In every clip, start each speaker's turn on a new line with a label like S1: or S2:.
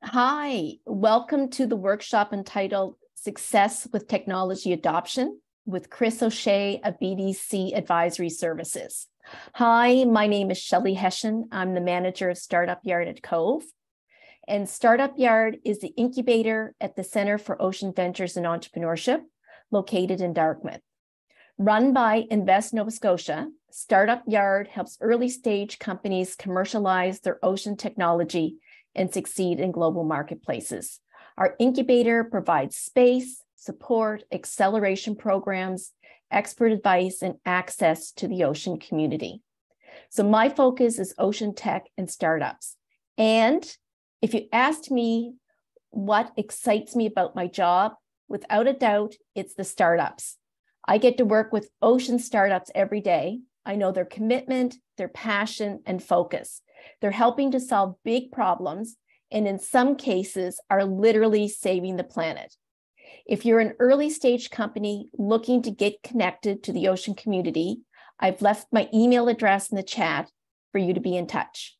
S1: Hi, welcome to the workshop entitled Success with Technology Adoption with Chris O'Shea of BDC Advisory Services. Hi, my name is Shelley Hession. I'm the manager of Startup Yard at Cove. And Startup Yard is the incubator at the Center for Ocean Ventures and Entrepreneurship, located in Dartmouth. Run by Invest Nova Scotia, Startup Yard helps early stage companies commercialize their ocean technology and succeed in global marketplaces. Our incubator provides space, support, acceleration programs, expert advice, and access to the ocean community. So my focus is ocean tech and startups. And if you asked me what excites me about my job, without a doubt, it's the startups. I get to work with ocean startups every day. I know their commitment, their passion, and focus. They're helping to solve big problems, and in some cases are literally saving the planet. If you're an early stage company looking to get connected to the ocean community, I've left my email address in the chat for you to be in touch.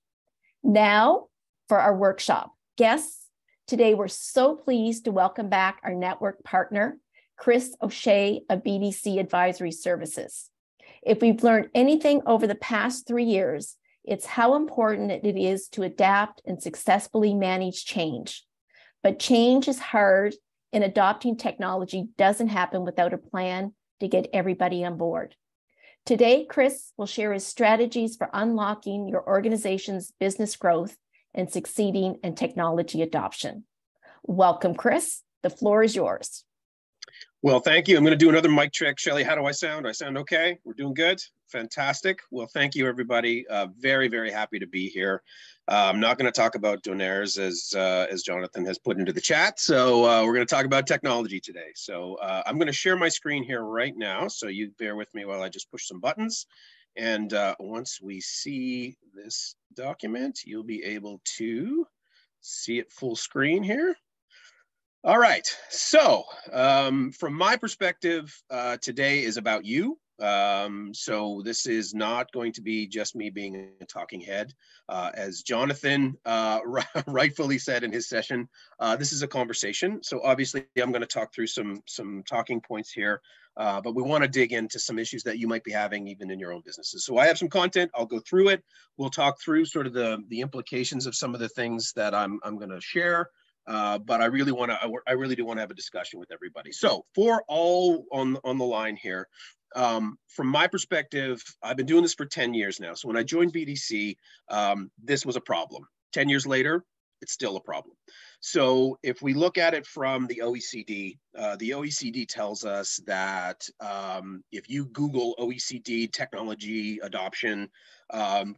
S1: Now for our workshop. Guests, today we're so pleased to welcome back our network partner, Chris O'Shea of BDC Advisory Services. If we've learned anything over the past 3 years, it's how important it is to adapt and successfully manage change. But change is hard, and adopting technology doesn't happen without a plan to get everybody on board. Today, Chris will share his strategies for unlocking your organization's business growth and succeeding in technology adoption. Welcome, Chris. The floor is yours.
S2: Well, thank you. I'm going to do another mic check. Shelley, how do I sound? I sound okay? We're doing good? Fantastic. Well, thank you, everybody. Very, very happy to be here. I'm not going to talk about donaires as Jonathan has put into the chat. So we're going to talk about technology today. So I'm going to share my screen here right now. So you bear with me while I just push some buttons. And once we see this document, you'll be able to see it full screen here. All right, so from my perspective, today is about you. So this is not going to be just me being a talking head. As Jonathan rightfully said in his session, this is a conversation. So obviously I'm going to talk through some talking points here, but we want to dig into some issues that you might be having even in your own businesses. So I have some content, I'll go through it. We'll talk through sort of the implications of some of the things that I'm going to share. But I really do want to have a discussion with everybody. So for all on the line here, from my perspective, I've been doing this for 10 years now. So when I joined BDC, this was a problem. 10 years later, it's still a problem. So if we look at it from the OECD tells us that if you Google OECD technology adoption,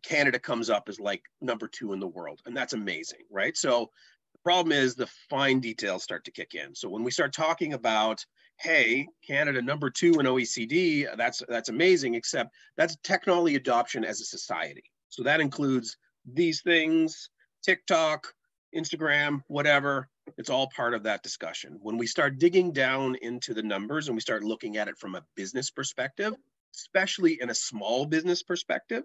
S2: Canada comes up as like #2 in the world. And that's amazing, right? So problem is the fine details start to kick in. So when we start talking about, hey, Canada #2 in OECD, that's amazing, except that's technology adoption as a society. So that includes these things, TikTok, Instagram, whatever, it's all part of that discussion. When we start digging down into the numbers and we start looking at it from a business perspective, especially in a small business perspective,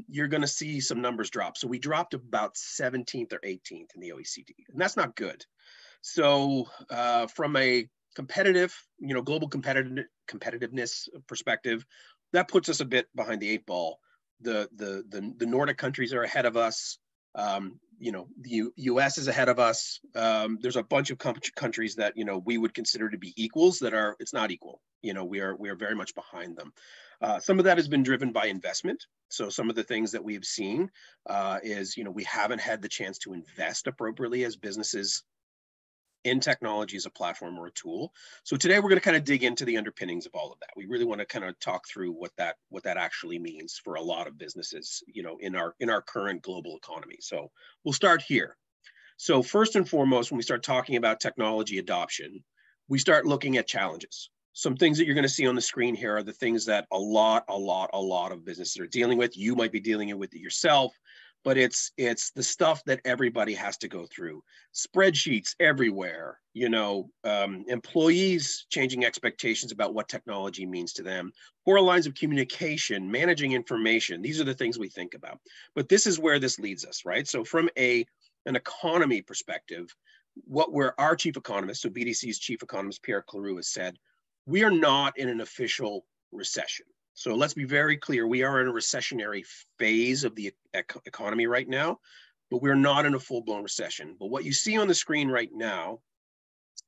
S2: you're going to see some numbers drop. So we dropped about 17th or 18th in the OECD, and that's not good. So from a competitive, global competitiveness perspective, that puts us a bit behind the 8 ball. The Nordic countries are ahead of us. The US is ahead of us. There's a bunch of countries that, we would consider to be equals it's not equal. We are very much behind them. Some of that has been driven by investment. So some of the things that we've seen is, we haven't had the chance to invest appropriately as businesses in technology as a platform or a tool. So today we're going to kind of dig into the underpinnings of all of that. We really want to kind of talk through what that actually means for a lot of businesses, in our current global economy. So we'll start here. So first and foremost, when we start talking about technology adoption, we start looking at challenges. Some things that you're going to see on the screen here are the things that a lot of businesses are dealing with. You might be dealing with it yourself. But it's the stuff that everybody has to go through. Spreadsheets everywhere, employees changing expectations about what technology means to them, poor lines of communication, managing information. These are the things we think about. But this is where this leads us, right? So from a an economy perspective, our chief economist, so BDC's chief economist, Pierre Cleroux, has said, we are not in an official recession. So let's be very clear, we are in a recessionary phase of the economy right now, but we're not in a full-blown recession. But what you see on the screen right now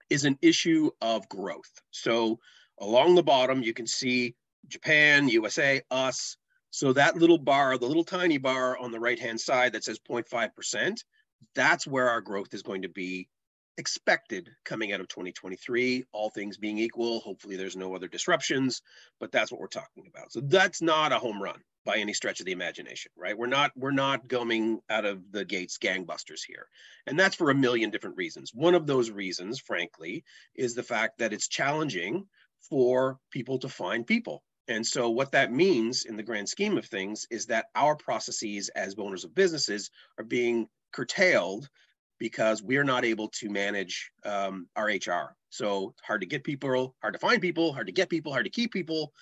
S2: is an issue of growth. So along the bottom, you can see Japan, USA, us. So that little bar, the little tiny bar on the right-hand side that says 0.5%, that's where our growth is going to be expected coming out of 2023, all things being equal. Hopefully there's no other disruptions, but that's what we're talking about. So that's not a home run by any stretch of the imagination, right? We're not going out of the gates gangbusters here. And that's for a million different reasons. One of those reasons, frankly, is the fact that it's challenging for people to find people. And so what that means in the grand scheme of things is that our processes as owners of businesses are being curtailed because we are not able to manage our HR. So hard to get people, hard to find people, hard to get people, hard to keep people.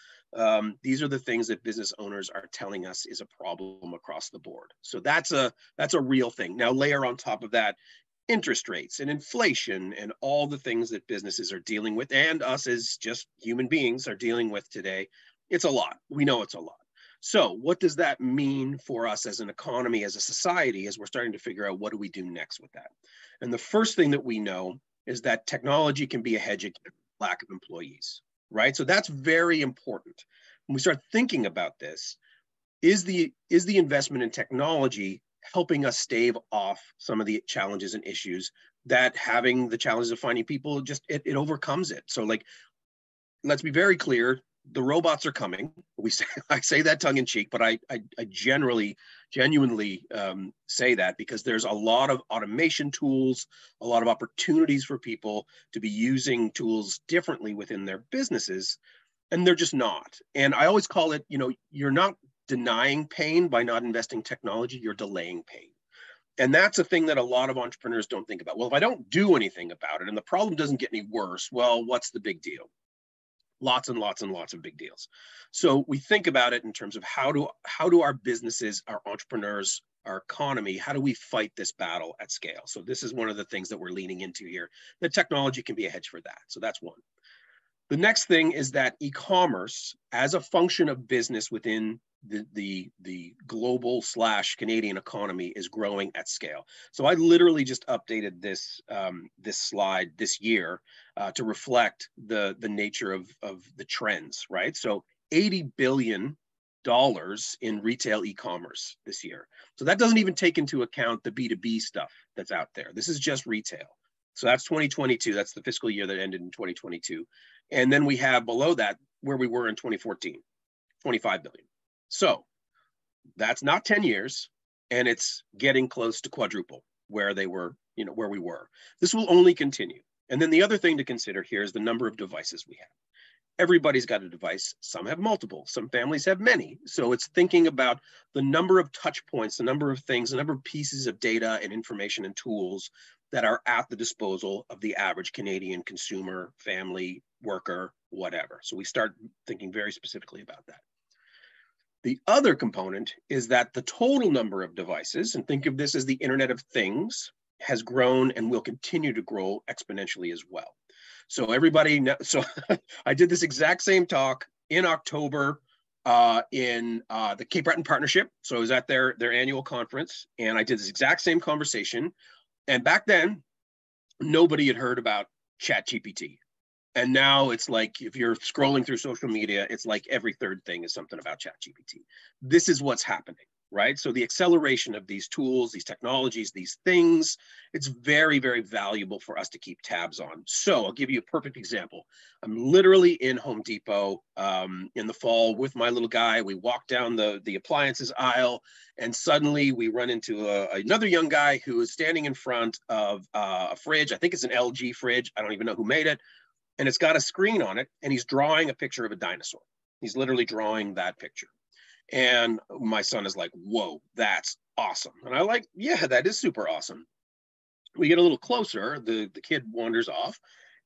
S2: These are the things that business owners are telling us is a problem across the board. So that's a real thing. Now layer on top of that interest rates and inflation and all the things that businesses are dealing with and us as just human beings are dealing with today. It's a lot. We know it's a lot. So what does that mean for us as an economy, as a society, as we're starting to figure out what do we do next with that? And the first thing that we know is that technology can be a hedge against lack of employees, right? So that's very important. When we start thinking about this, is the investment in technology helping us stave off some of the challenges and issues that having the challenges of finding people, just it overcomes it. So like, let's be very clear, the robots are coming. I say that tongue in cheek, but I genuinely say that because there's a lot of automation tools, a lot of opportunities for people to be using tools differently within their businesses, and they're just not. And I always call it, you're not denying pain by not investing technology, you're delaying pain. And that's a thing that a lot of entrepreneurs don't think about. Well, if I don't do anything about it and the problem doesn't get any worse, well, what's the big deal? Lots and lots and lots of big deals. So we think about it in terms of how do our businesses, our entrepreneurs, our economy, how do we fight this battle at scale? So this is one of the things that we're leaning into here. The technology can be a hedge for that. So that's one. The next thing is that e-commerce as a function of business within the global / Canadian economy is growing at scale. So I literally just updated this this slide this year to reflect the nature of the trends, right? So $80 billion in retail e-commerce this year. So that doesn't even take into account the B2B stuff that's out there. This is just retail. So that's 2022. That's the fiscal year that ended in 2022. And then we have below that where we were in 2014, 25 billion. So that's not 10 years, and it's getting close to quadruple where they were, where we were. This will only continue. And then the other thing to consider here is the number of devices we have. Everybody's got a device. Some have multiple. Some families have many. So it's thinking about the number of touch points, the number of things, the number of pieces of data and information and tools that are at the disposal of the average Canadian consumer, family, worker, whatever. So we start thinking very specifically about that. The other component is that the total number of devices, and think of this as the Internet of Things, has grown and will continue to grow exponentially as well. So I did this exact same talk in October in the Cape Breton Partnership. So I was at their annual conference, and I did this exact same conversation. And back then, nobody had heard about ChatGPT. And now it's like, if you're scrolling through social media, it's like every third thing is something about ChatGPT. This is what's happening, right? So the acceleration of these tools, these technologies, these things, it's very, very valuable for us to keep tabs on. So I'll give you a perfect example. I'm literally in Home Depot in the fall with my little guy. We walk down the appliances aisle, and suddenly we run into another young guy who is standing in front of a fridge. I think it's an LG fridge. I don't even know who made it. And it's got a screen on it, and he's drawing a picture of a dinosaur. He's literally drawing that picture. And my son is like, whoa, that's awesome. And I'm like, yeah, that is super awesome. We get a little closer, the kid wanders off,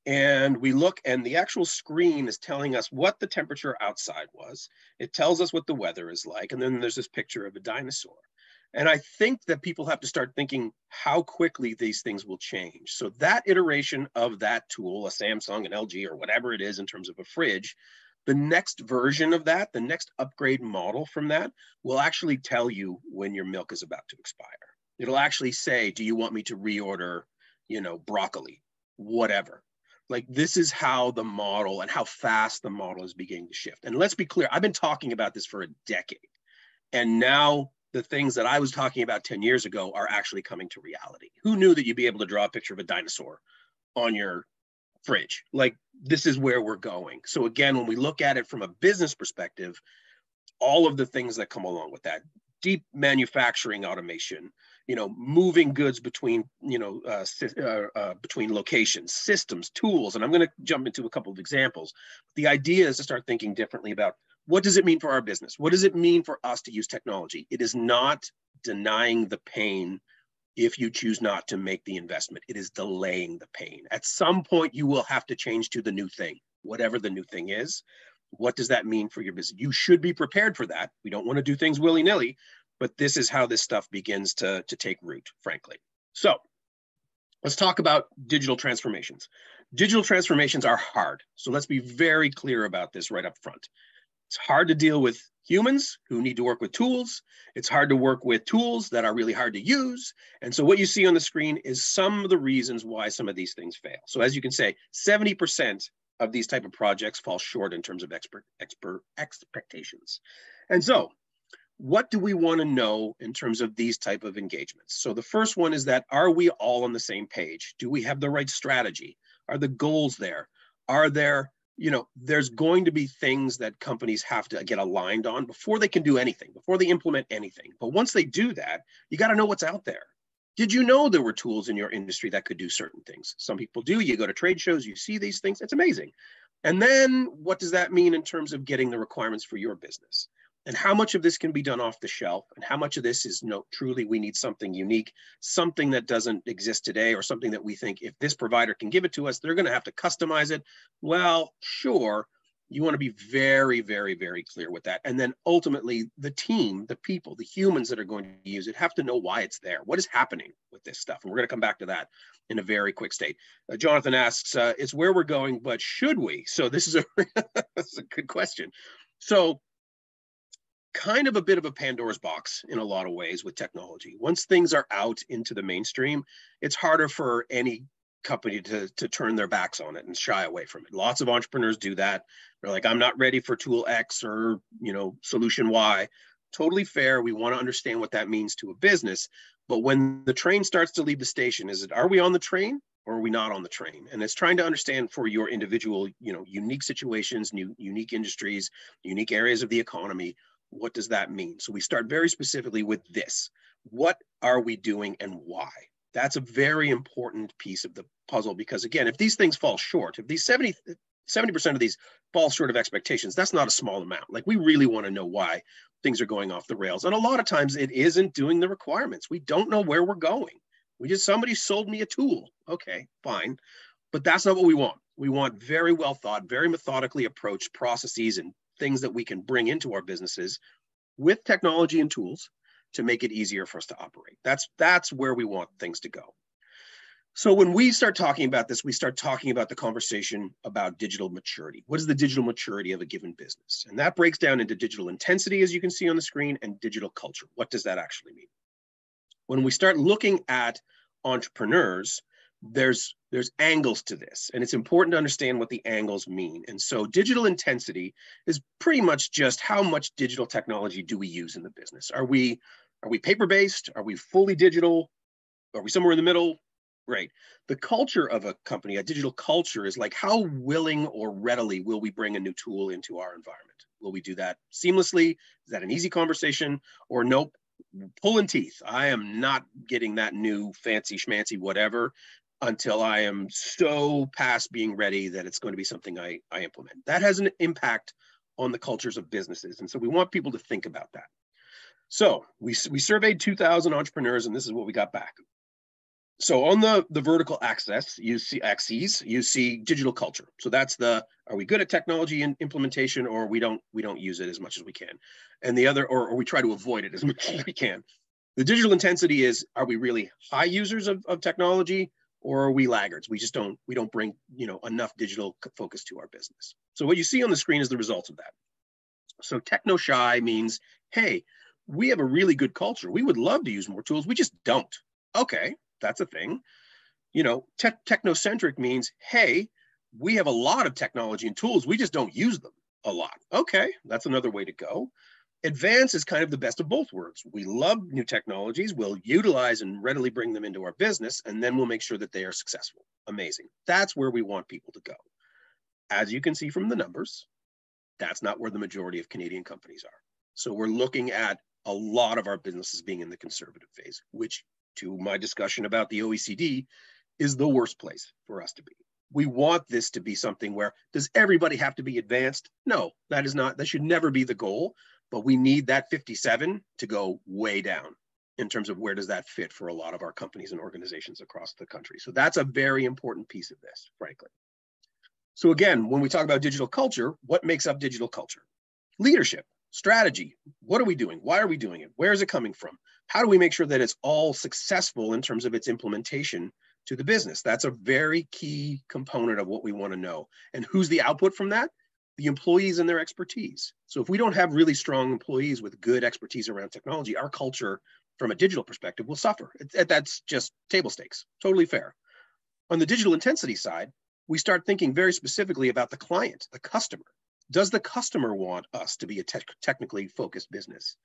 S2: and we look, and the actual screen is telling us what the temperature outside was. It tells us what the weather is like, and then there's this picture of a dinosaur. And I think that people have to start thinking how quickly these things will change. So that iteration of that tool, a Samsung, an LG, or whatever it is in terms of a fridge, the next version of that, the next upgrade model from that will actually tell you when your milk is about to expire. It'll actually say, do you want me to reorder, broccoli, whatever. Like, this is how the model and how fast the model is beginning to shift. And let's be clear, I've been talking about this for a decade. And now the things that I was talking about 10 years ago are actually coming to reality. Who knew that you'd be able to draw a picture of a dinosaur on your fridge? Like, this is where we're going. So again, when we look at it from a business perspective, all of the things that come along with that, deep manufacturing automation, moving goods between, between locations, systems, tools. And I'm going to jump into a couple of examples. The idea is to start thinking differently about, what does it mean for our business? What does it mean for us to use technology? It is not denying the pain if you choose not to make the investment. It is delaying the pain. At some point, you will have to change to the new thing, whatever the new thing is. What does that mean for your business? You should be prepared for that. We don't want to do things willy-nilly, but this is how this stuff begins to take root, frankly. So let's talk about digital transformations. Digital transformations are hard. So let's be very clear about this right up front. It's hard to deal with humans who need to work with tools. It's hard to work with tools that are really hard to use. And so what you see on the screen is some of the reasons why some of these things fail. So as you can say, 70% of these type of projects fall short in terms of expectations. And so what do we want to know in terms of these type of engagements? So the first one is that, are we all on the same page? Do we have the right strategy? Are the goals there? Are there, there's going to be things that companies have to get aligned on before they can do anything, before they implement anything. But once they do that, you got to know what's out there. Did you know there were tools in your industry that could do certain things? Some people do. You go to trade shows, you see these things. It's amazing. And then what does that mean in terms of getting the requirements for your business? And how much of this can be done off the shelf? And how much of this is, truly we need something unique, something that doesn't exist today, or something that we think if this provider can give it to us, they're going to have to customize it. Well, sure. You want to be very, very, very clear with that. And then ultimately the team, the people, the humans that are going to use it have to know why it's there. What is happening with this stuff? And we're going to come back to that in a very quick state. Jonathan asks, it's where we're going, but should we? So this is that's a good question. So kind of a bit of a Pandora's box in a lot of ways with technology. Once things are out into the mainstream, it's harder for any company to turn their backs on it and shy away from it. Lots of entrepreneurs do that. They're like, I'm not ready for tool X or, solution Y. Totally fair. We want to understand what that means to a business. But when the train starts to leave the station, are we on the train or are we not on the train? And it's trying to understand for your individual, unique situations, unique industries, unique areas of the economy. What does that mean? So we start very specifically with this. What are we doing and why? That's a very important piece of the puzzle, because again, if these things fall short, if these 70% of these fall short of expectations, that's not a small amount. Like, we really want to know why things are going off the rails. And a lot of times it isn't doing the requirements. We don't know where we're going. Somebody sold me a tool. Okay, fine. But that's not what we want. We want very well thought, very methodically approached processes and things that we can bring into our businesses with technology and tools to make it easier for us to operate. That's where we want things to go. So when we start talking about this, we start talking about the conversation about digital maturity. What is the digital maturity of a given business? And that breaks down into digital intensity, as you can see on the screen, and digital culture. What does that actually mean? When we start looking at entrepreneurs, there's angles to this, and it's important to understand what the angles mean. And so digital intensity is pretty much just how much digital technology do we use in the business? Are we paper-based? Are we fully digital? Are we somewhere in the middle? Great. The culture of a company, a digital culture, is like, how willing or readily will we bring a new tool into our environment? Will we do that seamlessly? Is that an easy conversation? Or nope, pulling teeth. I am not getting that new fancy schmancy whatever until I am so past being ready that it's going to be something I implement. That has an impact on the cultures of businesses. And so we want people to think about that. So we surveyed 2,000 entrepreneurs, and this is what we got back. So on the vertical axis, you see digital culture. So that's are we good at technology and implementation, or we don't use it as much as we can. And the other, or we try to avoid it as much as we can. The digital intensity is, are we really high users of technology, or are we laggards? We don't bring, enough digital focus to our business. So what you see on the screen is the results of that. So techno shy means, hey, we have a really good culture. We would love to use more tools. We just don't. Okay, that's a thing. Technocentric means, hey, we have a lot of technology and tools. We just don't use them a lot. Okay, that's another way to go. Advance is kind of the best of both worlds. We love new technologies. We'll utilize and readily bring them into our business, and then we'll make sure that they are successful. Amazing. That's where we want people to go. As you can see from the numbers, that's not where the majority of Canadian companies are. So we're looking at a lot of our businesses being in the conservative phase, which, to my discussion about the OECD, is the worst place for us to be. We want this to be something where, does everybody have to be advanced? No, that should never be the goal, but we need that 57 to go way down in terms of where does that fit for a lot of our companies and organizations across the country. So that's a very important piece of this, frankly. So again, when we talk about digital culture, what makes up digital culture? Leadership, strategy. What are we doing? Why are we doing it? Where is it coming from? How do we make sure that it's all successful in terms of its implementation to the business? That's a very key component of what we want to know. And who's the output from that? The employees and their expertise. So if we don't have really strong employees with good expertise around technology, our culture from a digital perspective will suffer. That's just table stakes, totally fair. On the digital intensity side, we start thinking very specifically about the client, the customer. Does the customer want us to be a technically focused business?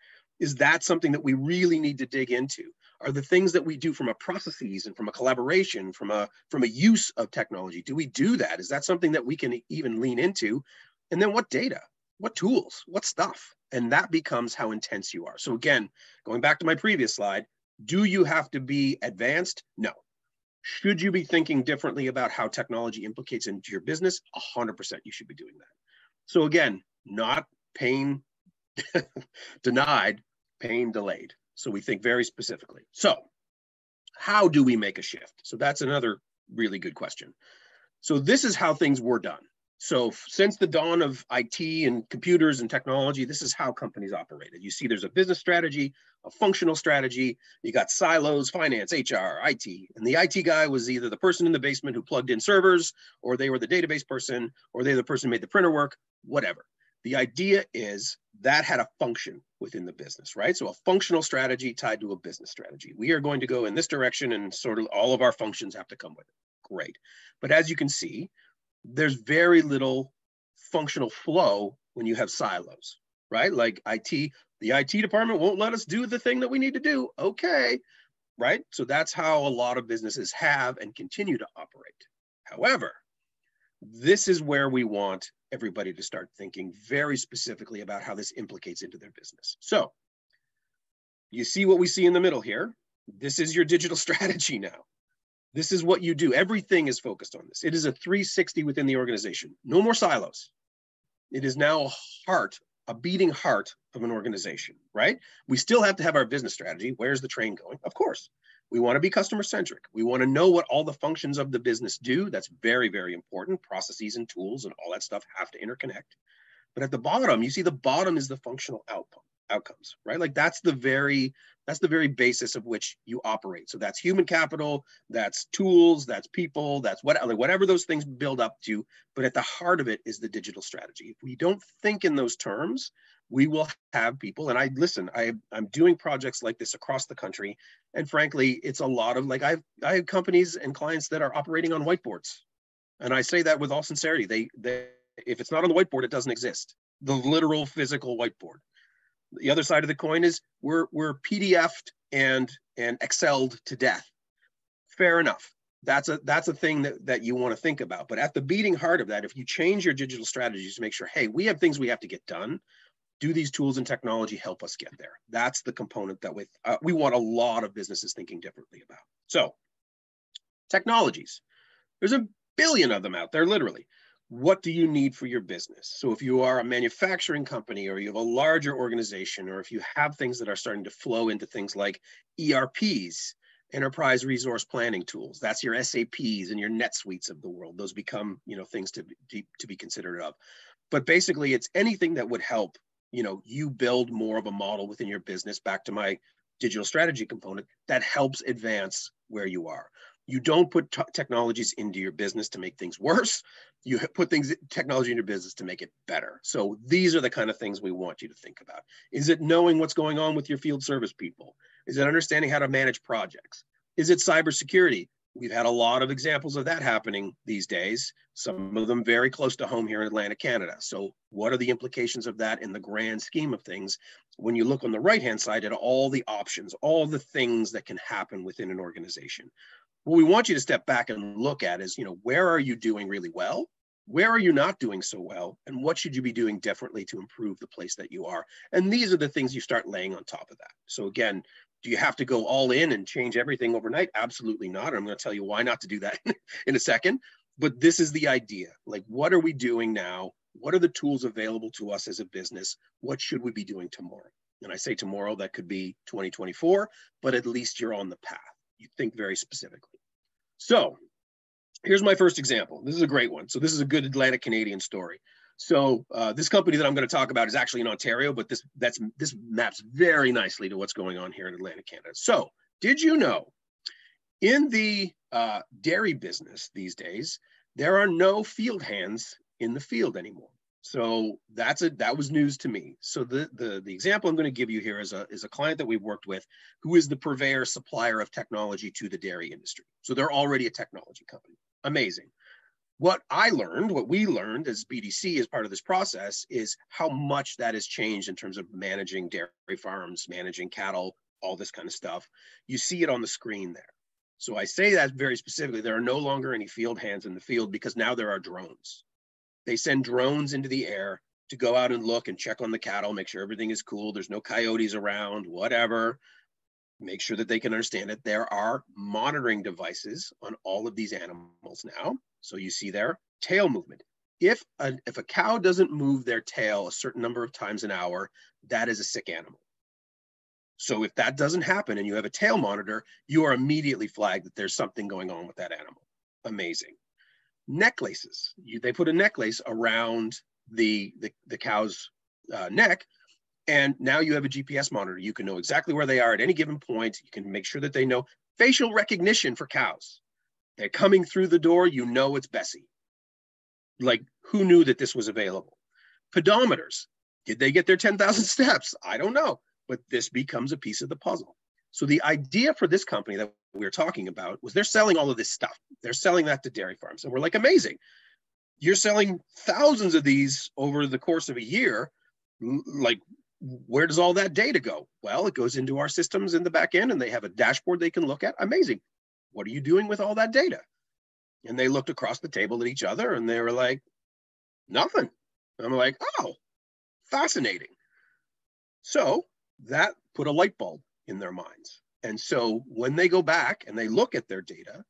S2: Is that something that we really need to dig into? Are the things that we do from a processes and from a collaboration, from a use of technology, do we do that? Is that something that we can even lean into? And then what data, what tools, what stuff? And that becomes how intense you are. So again, going back to my previous slide, do you have to be advanced? No. Should you be thinking differently about how technology implicates into your business? 100% you should be doing that. So again, not pain denied, pain delayed. So we think very specifically. So how do we make a shift? So that's another really good question. So this is how things were done. So since the dawn of IT and computers and technology, this is how companies operated. You see there's a business strategy, a functional strategy. You got silos, finance, HR, IT. And the IT guy was either the person in the basement who plugged in servers, or they were the database person, or they were the person who made the printer work, whatever. The idea is that had a function within the business, right? So a functional strategy tied to a business strategy. We are going to go in this direction and sort of all of our functions have to come with it. Great. But as you can see, there's very little functional flow when you have silos, right? Like IT, the IT department won't let us do the thing that we need to do. Okay, right? So that's how a lot of businesses have and continue to operate. However, this is where we want everybody to start thinking very specifically about how this implicates into their business. So you see what we see in the middle here. This is your digital strategy now. This is what you do. Everything is focused on this. It is a 360 within the organization. No more silos. It is now a beating heart of an organization, right? We still have to have our business strategy. Where's the train going? Of course. We want to be customer centric. We want to know what all the functions of the business do. That's very, very important. Processes and tools and all that stuff have to interconnect. But at the bottom, you see the bottom is the functional outcomes, right? Like that's the very basis of which you operate. So that's human capital, that's tools, that's people, that's whatever those things build up to. But at the heart of it is the digital strategy. If we don't think in those terms, we will have people, and I'm doing projects like this across the country. And frankly, it's a lot of I have companies and clients that are operating on whiteboards. And I say that with all sincerity. They if it's not on the whiteboard, it doesn't exist. The literal physical whiteboard. The other side of the coin is we're PDF'd and Excel'd to death. Fair enough. That's a thing that you want to think about. But at the beating heart of that, if you change your digital strategies to make sure, hey, we have things we have to get done, do these tools and technology help us get there? That's the component that we want a lot of businesses thinking differently about. So technologies, there's a billion of them out there, literally. What do you need for your business? So if you are a manufacturing company or you have a larger organization, or if you have things that are starting to flow into things like ERPs, enterprise resource planning tools, that's your SAPs and your NetSuites of the world. Those become, things to be considered of. But basically it's anything that would help, you build more of a model within your business. Back to my digital strategy component that helps advance where you are. You don't put technologies into your business to make things worse. You put technology in your business to make it better. So these are the kind of things we want you to think about. Is it knowing what's going on with your field service people? Is it understanding how to manage projects? Is it cybersecurity? We've had a lot of examples of that happening these days, some of them very close to home here in Atlantic, Canada. So what are the implications of that in the grand scheme of things when you look on the right-hand side at all the options, all the things that can happen within an organization? What we want you to step back and look at is, where are you doing really well? Where are you not doing so well? And what should you be doing differently to improve the place that you are? And these are the things you start laying on top of that. So again, do you have to go all in and change everything overnight? Absolutely not. I'm going to tell you why not to do that in a second. But this is the idea. Like, what are we doing now? What are the tools available to us as a business? What should we be doing tomorrow? And I say tomorrow, that could be 2024, but at least you're on the path. You think very specifically. So here's my first example. This is a great one. So this is a good Atlantic Canadian story. So this company that I'm going to talk about is actually in Ontario, but this maps very nicely to what's going on here in Atlantic Canada. So did you know in the dairy business these days, there are no field hands in the field anymore? So that was news to me. So the example I'm going to give you here is a client that we've worked with who is the purveyor supplier of technology to the dairy industry. So they're already a technology company. Amazing. What we learned as BDC as part of this process is how much that has changed in terms of managing dairy farms, managing cattle, all this kind of stuff. You see it on the screen there. So I say that very specifically. There are no longer any field hands in the field because now there are drones. They send drones into the air to go out and look and check on the cattle, make sure everything is cool. There's no coyotes around, whatever. Make sure that they can understand it. There are monitoring devices on all of these animals now. So you see there, tail movement. If a cow doesn't move their tail a certain number of times an hour, that is a sick animal. So if that doesn't happen and you have a tail monitor, you are immediately flagged that there's something going on with that animal. Amazing. Necklaces. They put a necklace around the cow's neck, and now you have a GPS monitor. You can know exactly where they are at any given point. You can make sure that they know facial recognition for cows. They're coming through the door, you know it's Bessie. Like, who knew that this was available? Pedometers. Did they get their 10,000 steps? I don't know, but this becomes a piece of the puzzle. So the idea for this company that we were talking about was they're selling all of this stuff. They're selling that to dairy farms. And we're like, amazing. You're selling thousands of these over the course of a year. Like, where does all that data go? Well, it goes into our systems in the back end and they have a dashboard they can look at. Amazing. What are you doing with all that data? And they looked across the table at each other and they were like, nothing. And I'm like, oh, fascinating. So that put a light bulb in their minds. And so when they go back and they look at their data,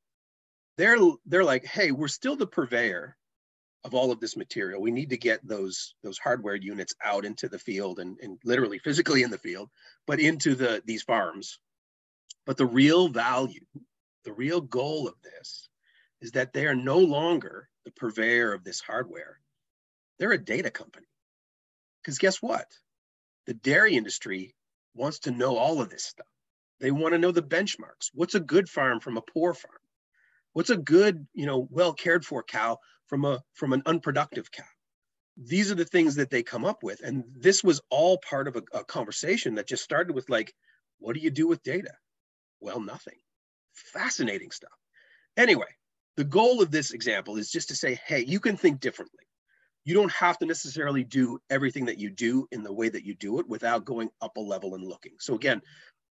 S2: they're like, hey, we're still the purveyor of all of this material. We need to get those hardware units out into the field and literally physically in the field, but into these farms. But the real value, the real goal of this is that they are no longer the purveyor of this hardware. They're a data company. Because guess what? The dairy industry wants to know all of this stuff. They want to know the benchmarks. What's a good farm from a poor farm? What's a good, well cared for cow from an unproductive cow? These are the things that they come up with. And this was all part of a conversation that just started with like, what do you do with data? Well, nothing. Fascinating stuff. Anyway, the goal of this example is just to say, hey, you can think differently. You don't have to necessarily do everything that you do in the way that you do it without going up a level and looking. So again,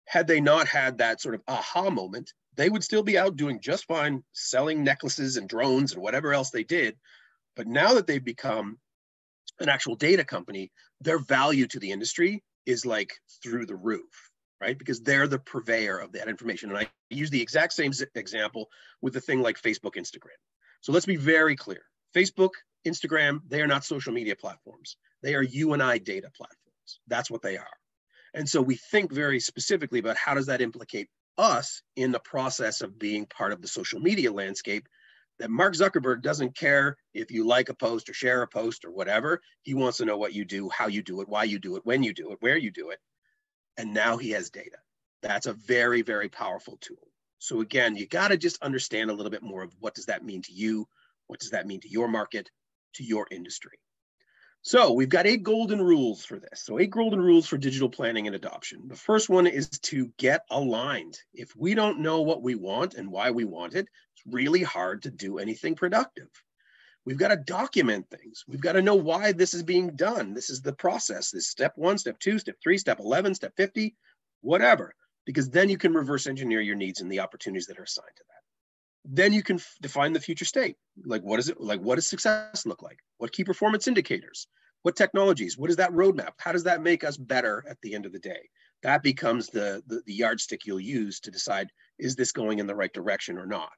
S2: had they not had that sort of aha moment, they would still be out doing just fine, selling necklaces and drones and whatever else they did. But now that they've become an actual data company, their value to the industry is like through the roof, right? Because they're the purveyor of that information. And I use the exact same example with a thing like Facebook, Instagram. So let's be very clear. Facebook, Instagram, they are not social media platforms. They are you and I data platforms. That's what they are. And so we think very specifically about how does that implicate us in the process of being part of the social media landscape, that Mark Zuckerberg doesn't care if you like a post or share a post or whatever. He wants to know what you do, how you do it, why you do it, when you do it, where you do it. And now he has data. That's a very, very powerful tool. So again, you got to just understand a little bit more of what does that mean to you? What does that mean to your market, to your industry? So we've got 8 golden rules for this. So 8 golden rules for digital planning and adoption. The first one is to get aligned. If we don't know what we want and why we want it, it's really hard to do anything productive. We've got to document things. We've got to know why this is being done. This is the process. This is step 1, step 2, step 3, step 11, step 50, whatever, because then you can reverse engineer your needs and the opportunities that are assigned to that. Then you can define the future state. Like, what is it? Like, what does success look like? What key performance indicators? What technologies? What is that roadmap? How does that make us better at the end of the day? That becomes the yardstick you'll use to decide, is this going in the right direction or not?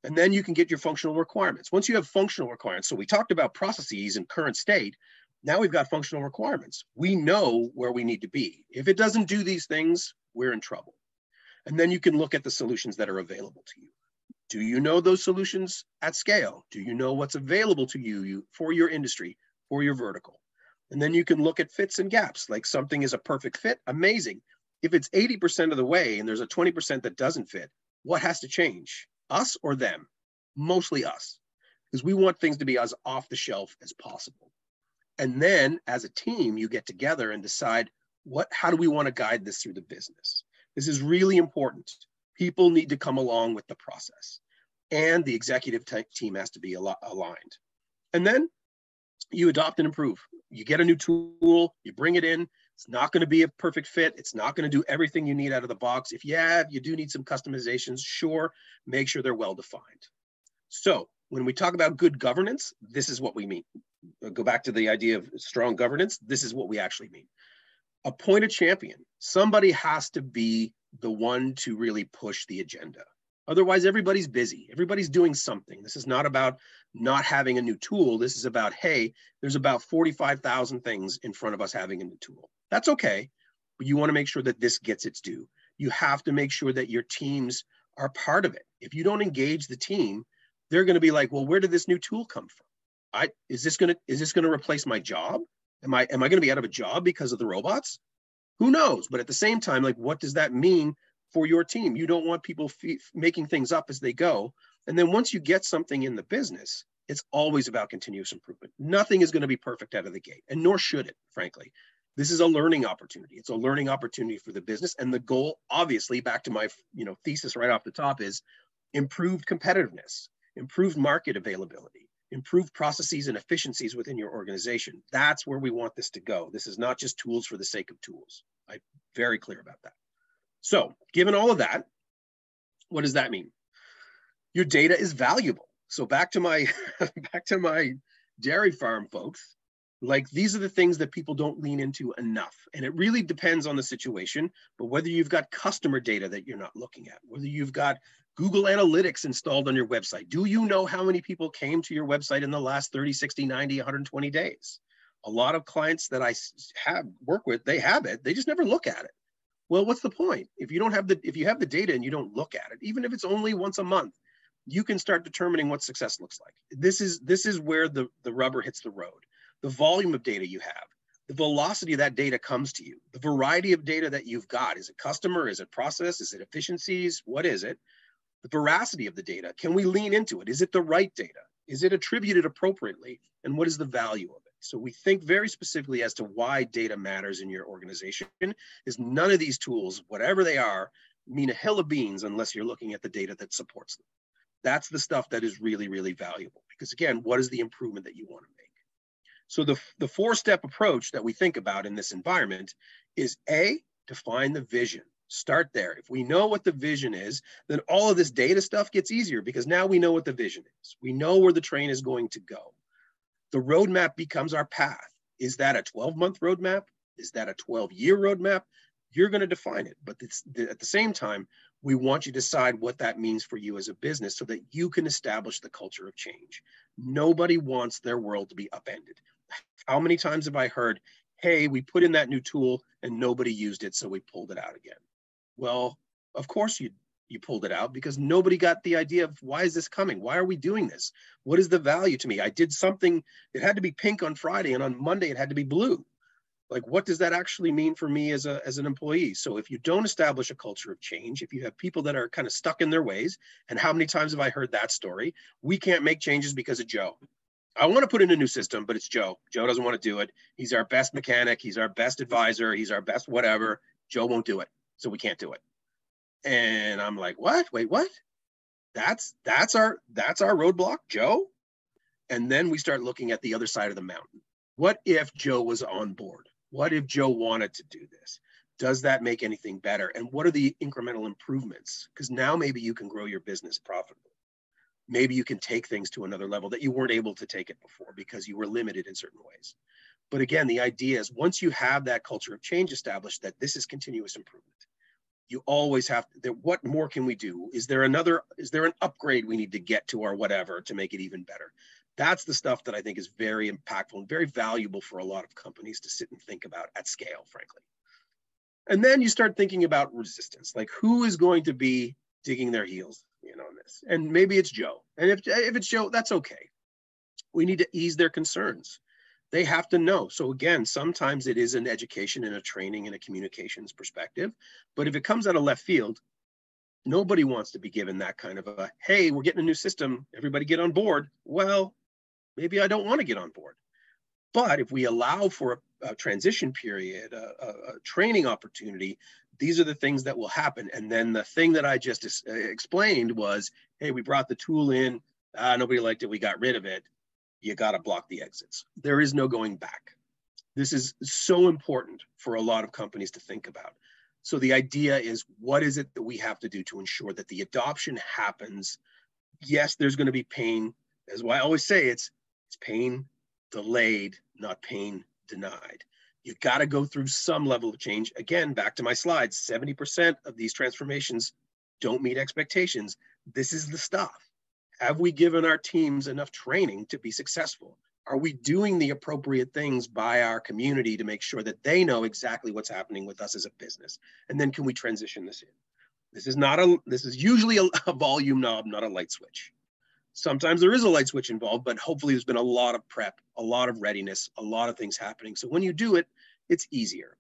S2: And then you can get your functional requirements. Once you have functional requirements, so we talked about processes and current state, now we've got functional requirements. We know where we need to be. If it doesn't do these things, we're in trouble. And then you can look at the solutions that are available to you. Do you know those solutions at scale? Do you know what's available to you for your industry, for your vertical? And then you can look at fits and gaps, like something is a perfect fit, amazing. If it's 80% of the way and there's a 20% that doesn't fit, what has to change? Us or them? Mostly us, because we want things to be as off the shelf as possible. And then as a team, you get together and decide how do we want to guide this through the business? This is really important. People need to come along with the process, and the executive team has to be aligned. And then you adopt and improve. You get a new tool, you bring it in. It's not going to be a perfect fit. It's not going to do everything you need out of the box. If you do need some customizations, sure, make sure they're well defined. So when we talk about good governance, this is what we mean. Go back to the idea of strong governance. This is what we actually mean. Appoint a champion. Somebody has to be the one to really push the agenda. Otherwise, everybody's busy. Everybody's doing something. This is not about not having a new tool. This is about, hey, there's about 45,000 things in front of us having a new tool. That's okay, but you want to make sure that this gets its due. You have to make sure that your teams are part of it. If you don't engage the team, they're going to be like, well, where did this new tool come from? Is this going to replace my job? Am I going to be out of a job because of the robots? Who knows? But at the same time, like, what does that mean for your team? You don't want people making things up as they go. And then once you get something in the business, it's always about continuous improvement. Nothing is going to be perfect out of the gate, and nor should it, frankly. This is a learning opportunity. It's a learning opportunity for the business. And the goal, obviously, back to my thesis right off the top, is improved competitiveness, improved market availability, improved processes and efficiencies within your organization. That's where we want this to go. This is not just tools for the sake of tools. I'm very clear about that. So given all of that, what does that mean? Your data is valuable. So back to my dairy farm folks, like, these are the things that people don't lean into enough. And it really depends on the situation, but whether you've got customer data that you're not looking at, whether you've got Google Analytics installed on your website, do you know how many people came to your website in the last 30, 60, 90, 120 days? A lot of clients that I work with, they have it, they just never look at it. Well, what's the point? If you have the data and you don't look at it, even if it's only once a month, you can start determining what success looks like. This is where the rubber hits the road. The volume of data you have, the velocity of that data comes to you, the variety of data that you've got. Is it customer? Is it process? Is it efficiencies? What is it? The veracity of the data. Can we lean into it? Is it the right data? Is it attributed appropriately? And what is the value of it? So we think very specifically as to why data matters in your organization. Is none of these tools, whatever they are, mean a hill of beans unless you're looking at the data that supports them. That's the stuff that is really, really valuable. Because again, what is the improvement that you want to make? So the four-step approach that we think about in this environment is A, define the vision. Start there. If we know what the vision is, then all of this data stuff gets easier because now we know what the vision is. We know where the train is going to go. The roadmap becomes our path. Is that a 12-month roadmap? Is that a 12-year roadmap? You're going to define it. But at the same time, we want you to decide what that means for you as a business so that you can establish the culture of change. Nobody wants their world to be upended. How many times have I heard, hey, we put in that new tool and nobody used it, so we pulled it out again? Well, of course you pulled it out because nobody got the idea of why is this coming? Why are we doing this? What is the value to me? I did something, it had to be pink on Friday and on Monday it had to be blue. Like, what does that actually mean for me as an employee? So if you don't establish a culture of change, if you have people that are kind of stuck in their ways, and how many times have I heard that story? We can't make changes because of Joe. I want to put in a new system, but it's Joe. Joe doesn't want to do it. He's our best mechanic. He's our best advisor. He's our best whatever. Joe won't do it. So we can't do it. And I'm like, what? Wait, what? That's our roadblock, Joe? And then we start looking at the other side of the mountain. What if Joe was on board? What if Joe wanted to do this? Does that make anything better? And what are the incremental improvements? Because now maybe you can grow your business profitably. Maybe you can take things to another level that you weren't able to take it before because you were limited in certain ways. But again, the idea is once you have that culture of change established, that this is continuous improvement. You always have to, what more can we do? Is there an upgrade we need to get to or whatever to make it even better? That's the stuff that I think is very impactful and very valuable for a lot of companies to sit and think about at scale, frankly. And then you start thinking about resistance, like who is going to be digging their heels on this? And maybe it's Joe. And if it's Joe, that's okay. We need to ease their concerns. They have to know. So again, sometimes it is an education and a training and a communications perspective. But if it comes out of left field, nobody wants to be given that kind of a, hey, we're getting a new system, everybody get on board. Well, maybe I don't want to get on board. But if we allow for a transition period, a training opportunity, these are the things that will happen. And then the thing that I just explained was, hey, we brought the tool in, nobody liked it, we got rid of it. You got to block the exits. There is no going back. This is so important for a lot of companies to think about. So the idea is, what is it that we have to do to ensure that the adoption happens? Yes, there's going to be pain. As I always say, it's pain delayed, not pain denied. You got to go through some level of change. Again, back to my slides, 70% of these transformations don't meet expectations. This is the stuff. Have we given our teams enough training to be successful? Are we doing the appropriate things by our community to make sure that they know exactly what's happening with us as a business? And then can we transition this in? This is usually a volume knob, not a light switch. Sometimes there is a light switch involved, but hopefully there's been a lot of prep, a lot of readiness, a lot of things happening. So when you do it, it's easier.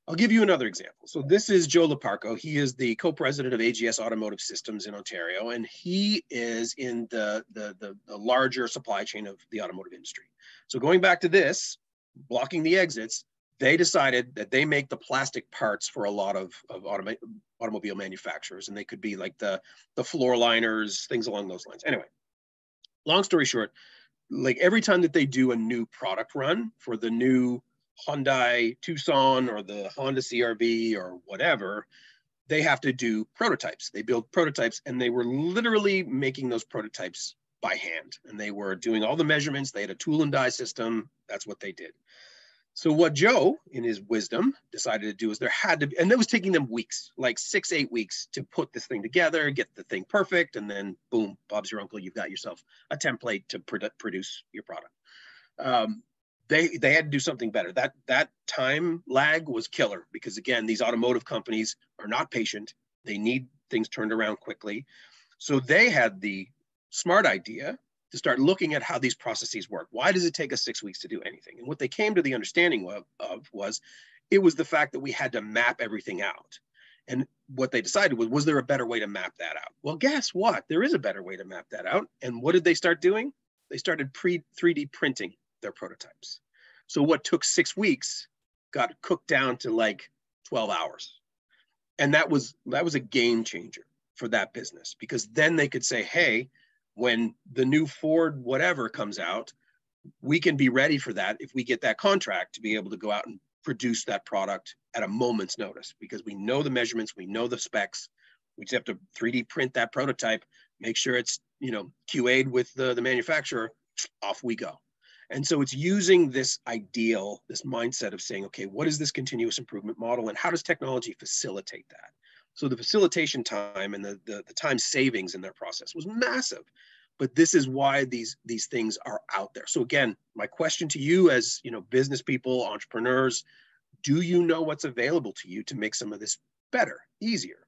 S2: I'll give you another example. So this is Joe Leparco. He is the co-president of AGS Automotive Systems in Ontario, and he is in the larger supply chain of the automotive industry. So going back to this, blocking the exits, they decided that they make the plastic parts for a lot of automobile manufacturers, and they could be like the floor liners, things along those lines. Anyway, long story short, like every time that they do a new product run for the new Hyundai Tucson or the Honda CR-V or whatever, they have to do prototypes. They build prototypes, and they were literally making those prototypes by hand. And they were doing all the measurements. They had a tool and die system. That's what they did. So what Joe, in his wisdom, decided to do is there had to be, and it was taking them weeks, like 6-8 weeks to put this thing together, get the thing perfect, and then boom, Bob's your uncle, you've got yourself a template to produce your product. They had to do something better. That time lag was killer because, again, these automotive companies are not patient. They need things turned around quickly. So they had the smart idea to start looking at how these processes work. Why does it take us 6 weeks to do anything? And what they came to the understanding of was the fact that we had to map everything out. And what they decided was there a better way to map that out? Well, guess what? There is a better way to map that out. And what did they start doing? They started 3D printing their prototypes. So what took 6 weeks got cooked down to like 12 hours. And that was a game changer for that business, because then they could say, hey, when the new Ford whatever comes out, we can be ready for that if we get that contract to be able to go out and produce that product at a moment's notice, because we know the measurements, we know the specs. We just have to 3D print that prototype, make sure it's QA'd with the manufacturer, off we go. And so it's using this ideal, this mindset of saying, okay, what is this continuous improvement model and how does technology facilitate that? So the facilitation time and the time savings in their process was massive. But this is why these things are out there. So again, my question to you as business people, entrepreneurs, do you know what's available to you to make some of this better, easier?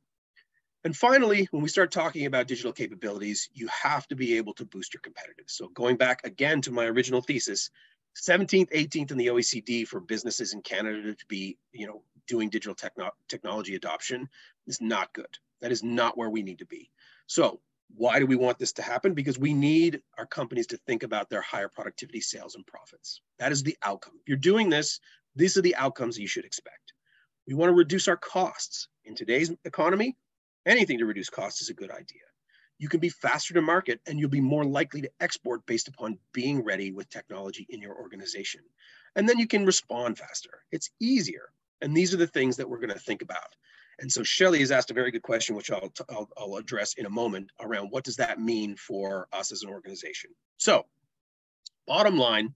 S2: And finally, when we start talking about digital capabilities, you have to be able to boost your competitiveness. So going back again to my original thesis, 17th, 18th in the OECD for businesses in Canada to be, doing digital technology adoption is not good. That is not where we need to be. So why do we want this to happen? Because we need our companies to think about their higher productivity, sales, and profits. That is the outcome. If you're doing this, these are the outcomes you should expect. We want to reduce our costs. In today's economy, anything to reduce costs is a good idea. You can be faster to market, and you'll be more likely to export based upon being ready with technology in your organization. And then you can respond faster. It's easier. And these are the things that we're going to think about. And so Shelley has asked a very good question, which I'll address in a moment, around what does that mean for us as an organization. So bottom line,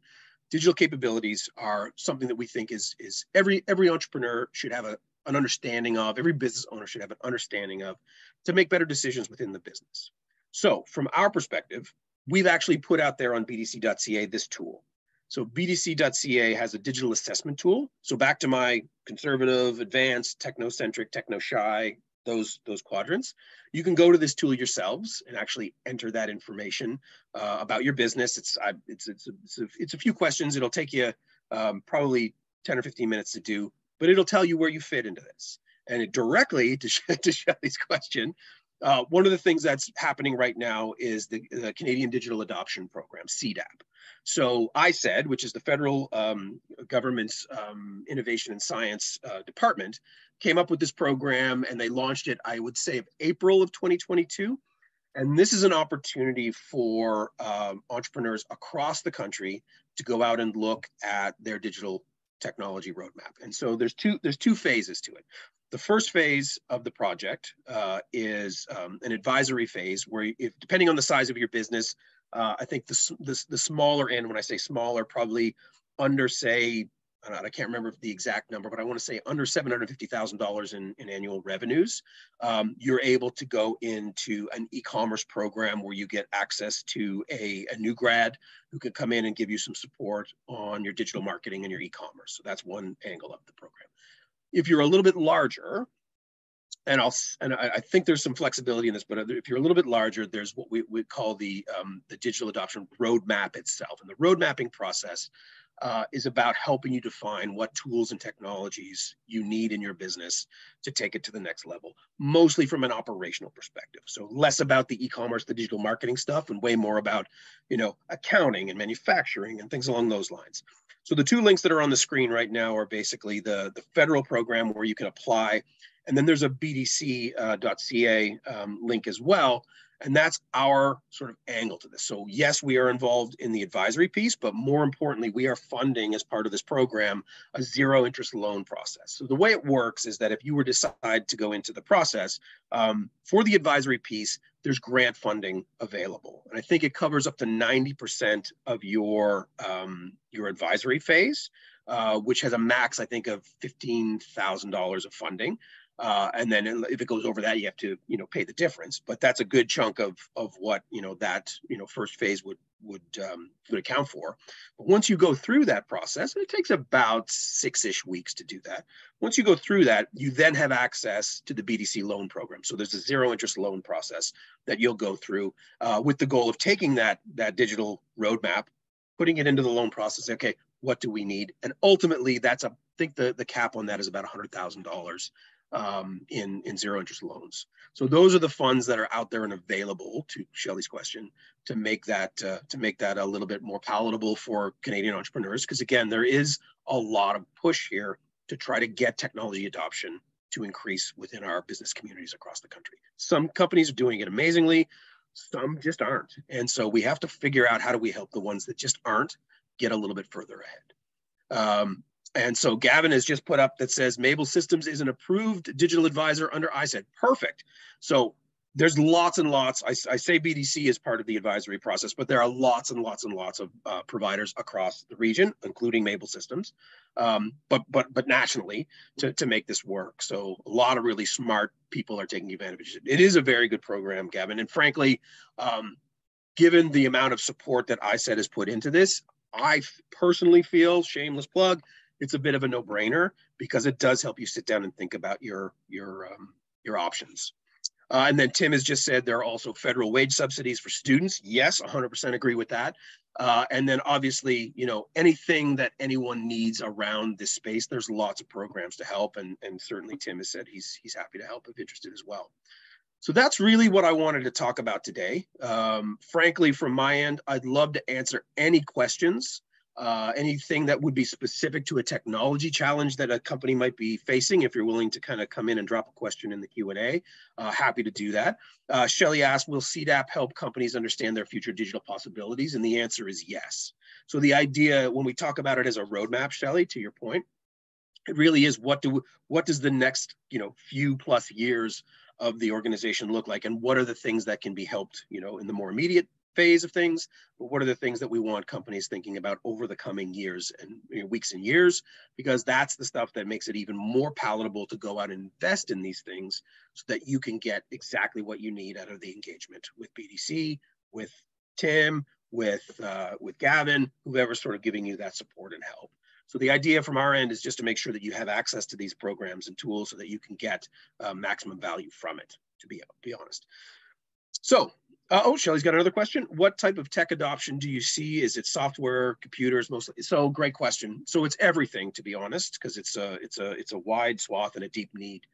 S2: digital capabilities are something that we think is every entrepreneur should have an understanding of, every business owner should have an understanding of, to make better decisions within the business. So from our perspective, we've actually put out there on bdc.ca this tool. So bdc.ca has a digital assessment tool. So back to my conservative, advanced, technocentric, techno-shy, those quadrants. You can go to this tool yourselves and actually enter that information about your business. It's a few questions. It'll take you probably 10 or 15 minutes to do, but it'll tell you where you fit into this. And it directly, to Shelley's question, one of the things that's happening right now is the Canadian Digital Adoption Program, CDAP. So ISED, which is the federal government's innovation and science department, came up with this program, and they launched it, I would say, April of 2022. And this is an opportunity for entrepreneurs across the country to go out and look at their digital technology roadmap. And so there's two phases to it. The first phase of the project is an advisory phase where, depending on the size of your business, I think the smaller end, when I say smaller, probably under, say, I can't remember the exact number, but I want to say under $750,000 in annual revenues, you're able to go into an e-commerce program where you get access to a new grad who can come in and give you some support on your digital marketing and your e-commerce. So that's one angle of the program. If you're a little bit larger, and I think there's some flexibility in this, but if you're a little bit larger, there's what we call the digital adoption roadmap itself. And the road mapping process is about helping you define what tools and technologies you need in your business to take it to the next level, mostly from an operational perspective. So less about the e-commerce, the digital marketing stuff, and way more about, accounting and manufacturing and things along those lines. So the two links that are on the screen right now are basically the federal program where you can apply. And then there's a bdc.ca link as well. And that's our sort of angle to this. So yes, we are involved in the advisory piece, but more importantly, we are funding, as part of this program, a zero interest loan process. So the way it works is that if you were to decide to go into the process, for the advisory piece, there's grant funding available. And I think it covers up to 90% of your advisory phase, which has a max, I think, of $15,000 of funding. And then if it goes over that, you have to, pay the difference. But that's a good chunk of what, that, first phase would account for. But once you go through that process, and it takes about 6-ish weeks to do that. Once you go through that, you then have access to the BDC loan program. So there's a zero interest loan process that you'll go through with the goal of taking that digital roadmap, putting it into the loan process. Okay, what do we need? And ultimately, I think the cap on that is about $100,000. In zero interest loans. So those are the funds that are out there and available, to Shelley's question, to make that a little bit more palatable for Canadian entrepreneurs. Because again, there is a lot of push here to try to get technology adoption to increase within our business communities across the country. Some companies are doing it amazingly, some just aren't. And so we have to figure out, how do we help the ones that just aren't get a little bit further ahead. And so Gavin has just put up that says Mabel Systems is an approved digital advisor under ISED. Perfect. So there's lots and lots. I say BDC is part of the advisory process, but there are lots and lots and lots of providers across the region, including Mabel Systems, but nationally to make this work. So a lot of really smart people are taking advantage of it. It is a very good program, Gavin. And frankly, given the amount of support that ISED has put into this, I personally feel, shameless plug, it's a bit of a no-brainer, because it does help you sit down and think about your options. And then Tim has just said there are also federal wage subsidies for students. Yes, 100% agree with that. And then obviously, you know, anything that anyone needs around this space, there's lots of programs to help. And certainly Tim has said he's happy to help if interested as well. So that's really what I wanted to talk about today. Frankly, from my end, I'd love to answer any questions, anything that would be specific to a technology challenge that a company might be facing. If you're willing to kind of come in and drop a question in the Q&A, happy to do that. Shelley asked, will CDAP help companies understand their future digital possibilities? And the answer is yes. So the idea, when we talk about it as a roadmap, Shelley, to your point, it really is what does the next, you know, few plus years of the organization look like, and what are the things that can be helped, you know, in the more immediate phase of things, but what are the things that we want companies thinking about over the coming years and, you know, weeks and years, because that's the stuff that makes it even more palatable to go out and invest in these things so that you can get exactly what you need out of the engagement with BDC, with Tim, with Gavin, whoever's sort of giving you that support and help. So the idea from our end is just to make sure that you have access to these programs and tools so that you can get maximum value from it, to be honest. So, oh, Shelley's got another question. What type of tech adoption do you see? Is it software, computers, mostly? So great question. So it's everything, to be honest, because it's a wide swath and a deep need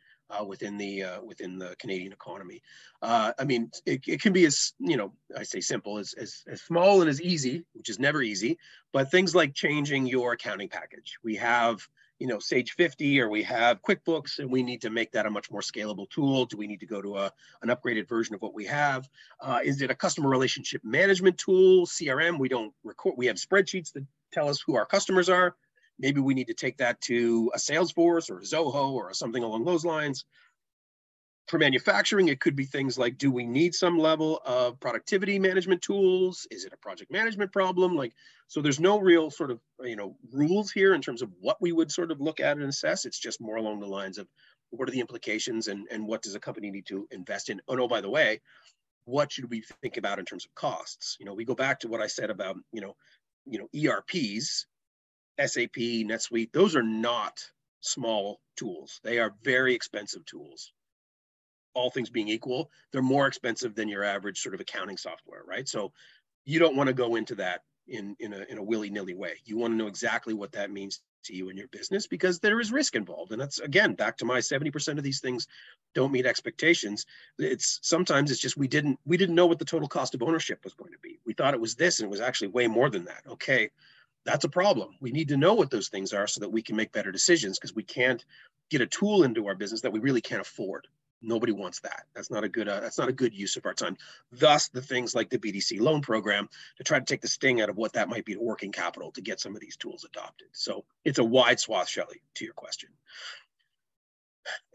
S2: within the Canadian economy. I mean, it can be as, you know, I say simple, as small and as easy, which is never easy, but things like changing your accounting package. We have, you know, Sage 50, or we have QuickBooks, and we need to make that a much more scalable tool. Do we need to go to an upgraded version of what we have? Is it a customer relationship management tool, CRM? We don't record, we have spreadsheets that tell us who our customers are. Maybe we need to take that to a Salesforce or a Zoho or something along those lines. For manufacturing, it could be things like, do we need some level of productivity management tools? Is it a project management problem? Like, so there's no real sort of, you know, rules here in terms of what we would sort of look at and assess. It's just more along the lines of what are the implications and what does a company need to invest in? Oh, no, by the way, what should we think about in terms of costs? You know, we go back to what I said about, you know, ERPs, SAP, NetSuite, those are not small tools. They are very expensive tools. All things being equal, they're more expensive than your average sort of accounting software, right? So you don't want to go into that in a willy-nilly way. You want to know exactly what that means to you and your business, because there is risk involved. And that's, again, back to my 70% of these things don't meet expectations. Sometimes it's just we didn't know what the total cost of ownership was going to be. We thought it was this, and it was actually way more than that. Okay, that's a problem. We need to know what those things are so that we can make better decisions, because we can't get a tool into our business that we really can't afford. Nobody wants that. That's not a good use of our time. Thus, the things like the BDC loan program to try to take the sting out of what that might be to working capital to get some of these tools adopted. So it's a wide swath, Shelley, to your question.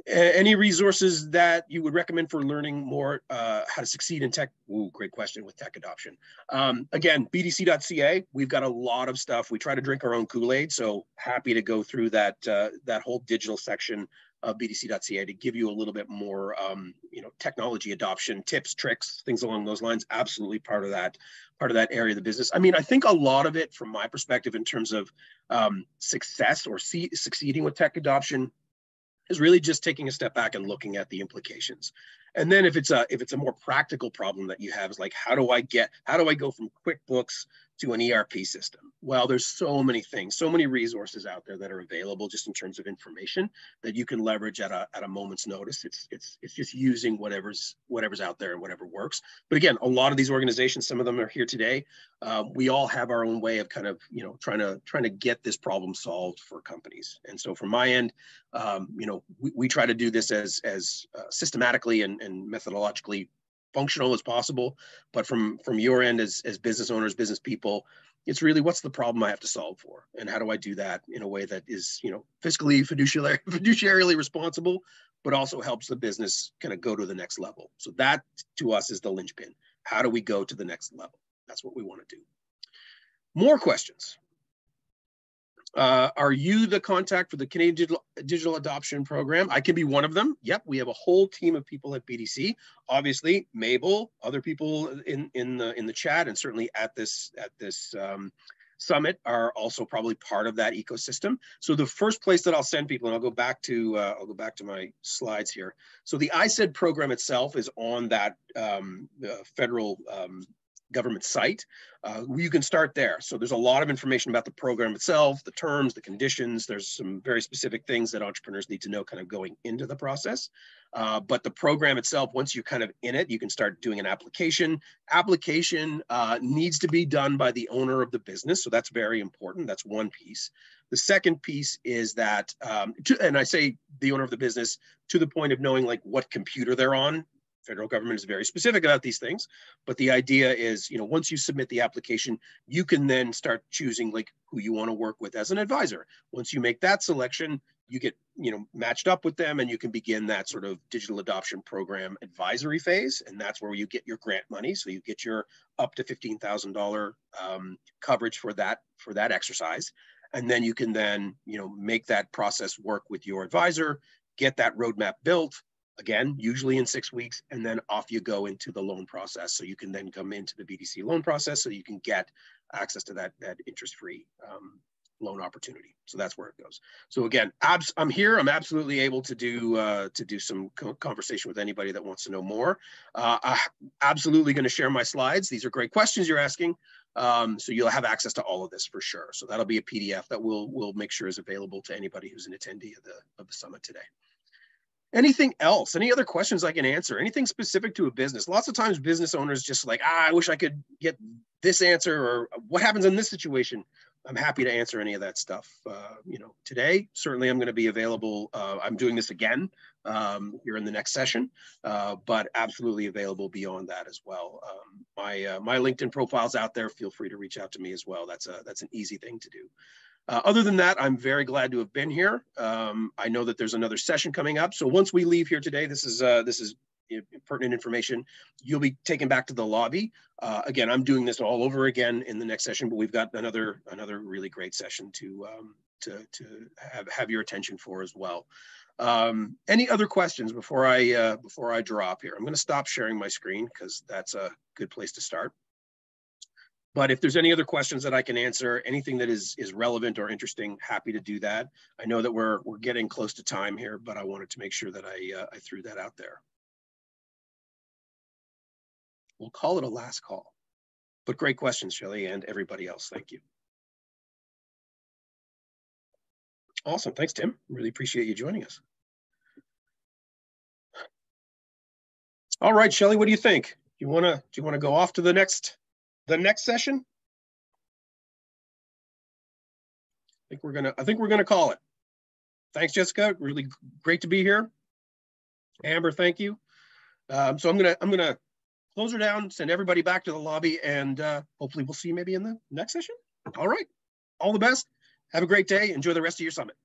S2: Any resources that you would recommend for learning more how to succeed in tech? Ooh, great question with tech adoption. Again, bdc.ca, we've got a lot of stuff. We try to drink our own Kool-Aid, so happy to go through that whole digital section of bdc.ca to give you a little bit more you know, technology adoption tips, tricks, things along those lines. Absolutely part of that area of the business. I mean, I think a lot of it, from my perspective, in terms of success or succeeding with tech adoption, is really just taking a step back and looking at the implications. And then if it's a more practical problem that you have, is like, how do I go from QuickBooks to an ERP system? Well, there's so many things, so many resources out there that are available just in terms of information that you can leverage at a moment's notice. It's just using whatever's out there and whatever works. But again, a lot of these organizations, some of them are here today. We all have our own way of kind of, you know, trying to get this problem solved for companies. And so from my end, you know, we try to do this as systematically and methodologically functional as possible. But from your end as business owners, business people, it's really, what's the problem I have to solve for? And how do I do that in a way that is, you know, fiscally, fiduciarily responsible, but also helps the business kind of go to the next level. So that, to us, is the linchpin. How do we go to the next level? That's what we want to do. More questions. Are you the contact for the Canadian Digital Adoption Program? I can be one of them. Yep, we have a whole team of people at BDC. Obviously, Mabel, other people in the chat, and certainly at this summit are also probably part of that ecosystem. So the first place that I'll send people, and I'll go back to my slides here. So the ISED program itself is on that federal government site. You can start there. So there's a lot of information about the program itself, the terms, the conditions. There's some very specific things that entrepreneurs need to know kind of going into the process. But the program itself, once you're kind of in it, you can start doing an application. Application needs to be done by the owner of the business. So that's very important. That's one piece. The second piece is that, and I say the owner of the business to the point of knowing like what computer they're on. Federal government is very specific about these things, but the idea is, you know, once you submit the application, you can then start choosing like who you want to work with as an advisor. Once you make that selection, you get, you know, matched up with them and you can begin that sort of digital adoption program advisory phase. And that's where you get your grant money. So you get your up to $15,000 coverage for that exercise. And then you can then, you know, make that process work with your advisor, get that roadmap built, again, usually in 6 weeks, and then off you go into the loan process. So you can then come into the BDC loan process so you can get access to that interest-free loan opportunity. So that's where it goes. So again, I'm here. I'm absolutely able to do some conversation with anybody that wants to know more. I'm absolutely going to share my slides. These are great questions you're asking. So you'll have access to all of this for sure. So that'll be a PDF that we'll make sure is available to anybody who's an attendee of the summit today. Anything else? Any other questions I can answer? Anything specific to a business? Lots of times business owners just like, I wish I could get this answer, or what happens in this situation? I'm happy to answer any of that stuff. You know, today, certainly I'm going to be available. I'm doing this again here in the next session, but absolutely available beyond that as well. My LinkedIn profile's out there. Feel free to reach out to me as well. That's an easy thing to do. Other than that, I'm very glad to have been here. I know that there's another session coming up. So once we leave here today, this is pertinent information. You'll be taken back to the lobby. Again, I'm doing this all over again in the next session, but we've got another really great session to have your attention for as well. Any other questions before I drop here? I'm going to stop sharing my screen because that's a good place to start. But if there's any other questions that I can answer, anything that is relevant or interesting, happy to do that. I know that we're getting close to time here, but I wanted to make sure that I threw that out there. We'll call it a last call. But great questions, Shelley, and everybody else. Thank you. Awesome. Thanks, Tim. Really appreciate you joining us. All right, Shelley, what do you think? Do you want to go off to the next session? I think we're gonna call it. Thanks, Jessica. Really great to be here. Amber, thank you. So I'm gonna close her down, send everybody back to the lobby, and hopefully we'll see you maybe in the next session. All right. All the best. Have a great day. Enjoy the rest of your summit.